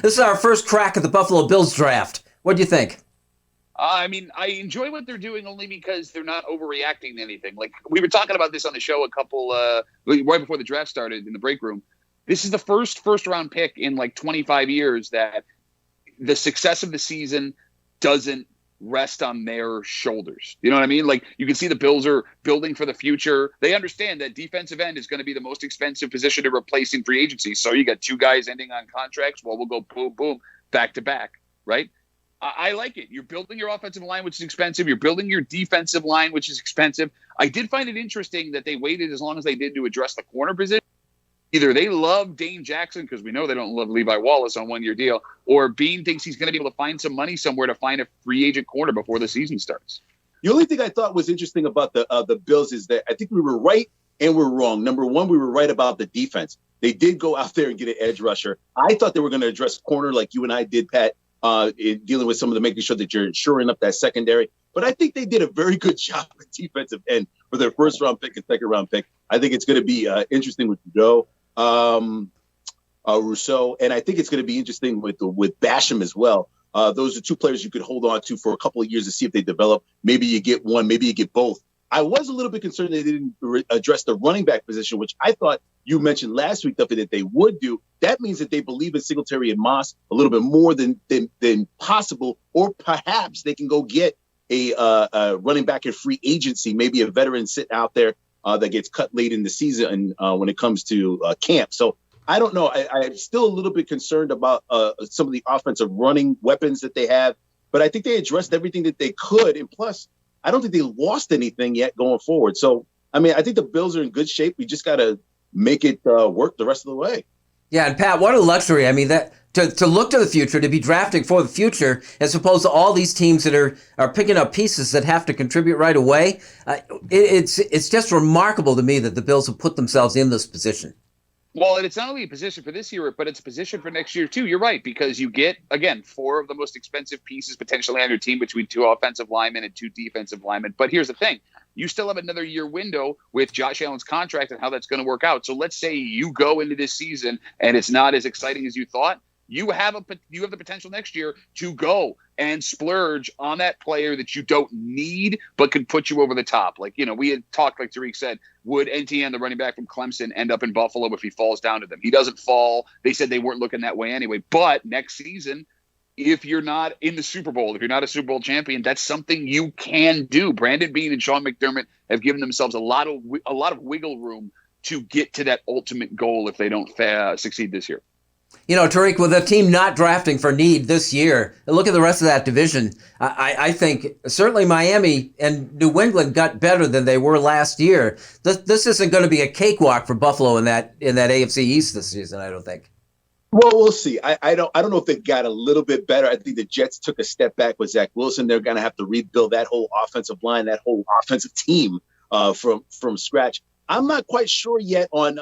This is our first crack at the Buffalo Bills draft. What do you think? I mean, I enjoy what they're doing only because they're not overreacting to anything. Like, we were talking about this on the show right before the draft started in the break room. This is the first round pick in like 25 years that the success of the season doesn't rest on their shoulders. You know what I mean? Like, you can see the Bills are building for the future. They understand that defensive end is going to be the most expensive position to replace in free agency. So you got two guys ending on contracts. Well, we'll go boom, boom, back to back, right? I like it. You're building your offensive line, which is expensive. You're building your defensive line, which is expensive. I did find it interesting that they waited as long as they did to address the corner position. Either they love Dane Jackson, because we know they don't love Levi Wallace on one-year deal, or Bean thinks he's going to be able to find some money somewhere to find a free agent corner before the season starts. The only thing I thought was interesting about the Bills is that I think we were right and we're wrong. Number one, we were right about the defense. They did go out there and get an edge rusher. I thought they were going to address corner like you and I did, Pat, in dealing with some of the making sure that you're shoring up that secondary. But I think they did a very good job with defensive end for their first round pick and second round pick. I think it's going to be interesting with Joe Rousseau, and I think it's going to be interesting with Basham as well. Those are two players you could hold on to for a couple of years to see if they develop. Maybe you get one, maybe you get both. I was a little bit concerned they didn't address the running back position, which I thought you mentioned last week, Duffy, that they would do. That means that they believe in Singletary and Moss a little bit more than possible, or perhaps they can go get a running back in free agency, maybe a veteran sitting out there that gets cut late in the season when it comes to camp. So I don't know. I'm still a little bit concerned about some of the offensive running weapons that they have, but I think they addressed everything that they could. And plus, I don't think they lost anything yet going forward. So, I mean, I think the Bills are in good shape. We just got to make it work the rest of the way. Yeah, and Pat, what a luxury. I mean, that to look to the future, to be drafting for the future, as opposed to all these teams that are picking up pieces that have to contribute right away. It's just remarkable to me that the Bills have put themselves in this position. Well, and it's not only a position for this year, but it's a position for next year, too. You're right, because you get, again, four of the most expensive pieces potentially on your team between two offensive linemen and two defensive linemen. But here's the thing. You still have another year window with Josh Allen's contract and how that's going to work out. So let's say you go into this season and it's not as exciting as you thought. You have the potential next year to go and splurge on that player that you don't need but could put you over the top. Like, you know, we had talked, like Tariq said, would NTN, the running back from Clemson, end up in Buffalo if he falls down to them? He doesn't fall. They said they weren't looking that way anyway. But next season, if you're not in the Super Bowl, if you're not a Super Bowl champion, that's something you can do. Brandon Beane and Sean McDermott have given themselves a lot of wiggle room to get to that ultimate goal if they don't succeed this year. You know, Tariq, with a team not drafting for need this year, look at the rest of that division. I think certainly Miami and New England got better than they were last year. This isn't going to be a cakewalk for Buffalo in that AFC East this season, I don't think. Well, we'll see. I don't know if they got a little bit better. I think the Jets took a step back with Zach Wilson. They're going to have to rebuild that whole offensive line, that whole offensive team from scratch. I'm not quite sure yet on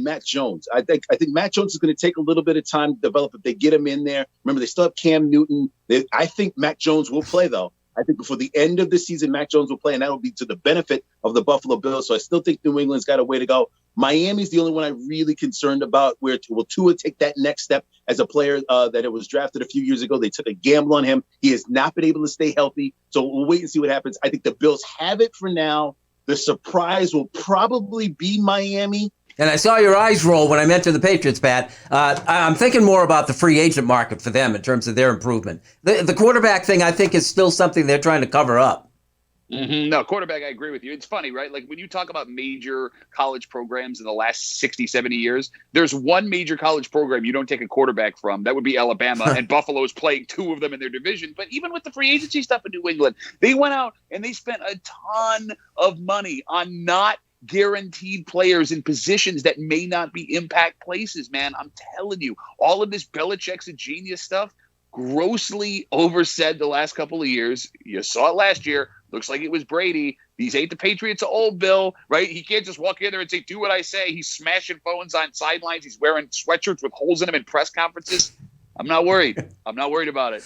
Mac Jones. I think Mac Jones is going to take a little bit of time to develop if they get him in there. Remember, they still have Cam Newton. I think Mac Jones will play, though. I think before the end of the season, Mac Jones will play, and that will be to the benefit of the Buffalo Bills. So I still think New England's got a way to go. Miami's the only one I'm really concerned about. Will Tua take that next step as a player that it was drafted a few years ago? They took a gamble on him. He has not been able to stay healthy. So we'll wait and see what happens. I think the Bills have it for now. The surprise will probably be Miami. And I saw your eyes roll when I mentioned the Patriots, Pat. I'm thinking more about the free agent market for them in terms of their improvement. The quarterback thing, I think, is still something they're trying to cover up. Mm-hmm. No, quarterback, I agree with you. It's funny, right? Like when you talk about major college programs in the last 60, 70 years, there's one major college program you don't take a quarterback from. That would be Alabama, and Buffalo's playing two of them in their division. But even with the free agency stuff in New England, they went out and they spent a ton of money on not guaranteed players in positions that may not be impact places, man. I'm telling you, all of this Belichick's a genius stuff, grossly oversaid the last couple of years. You saw it last year. Looks like it was Brady. These ain't the Patriots of old Bill, right? He can't just walk in there and say, do what I say. He's smashing phones on sidelines. He's wearing sweatshirts with holes in them in press conferences. I'm not worried. I'm not worried about it.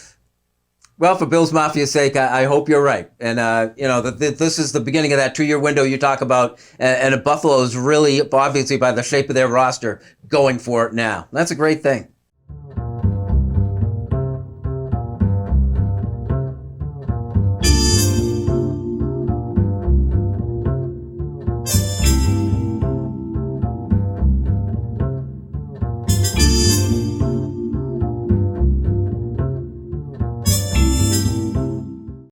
Well, for Bills Mafia's sake, I hope you're right. And, this is the beginning of that 2-year window you talk about. And Buffalo is really, obviously, by the shape of their roster, going for it now. That's a great thing.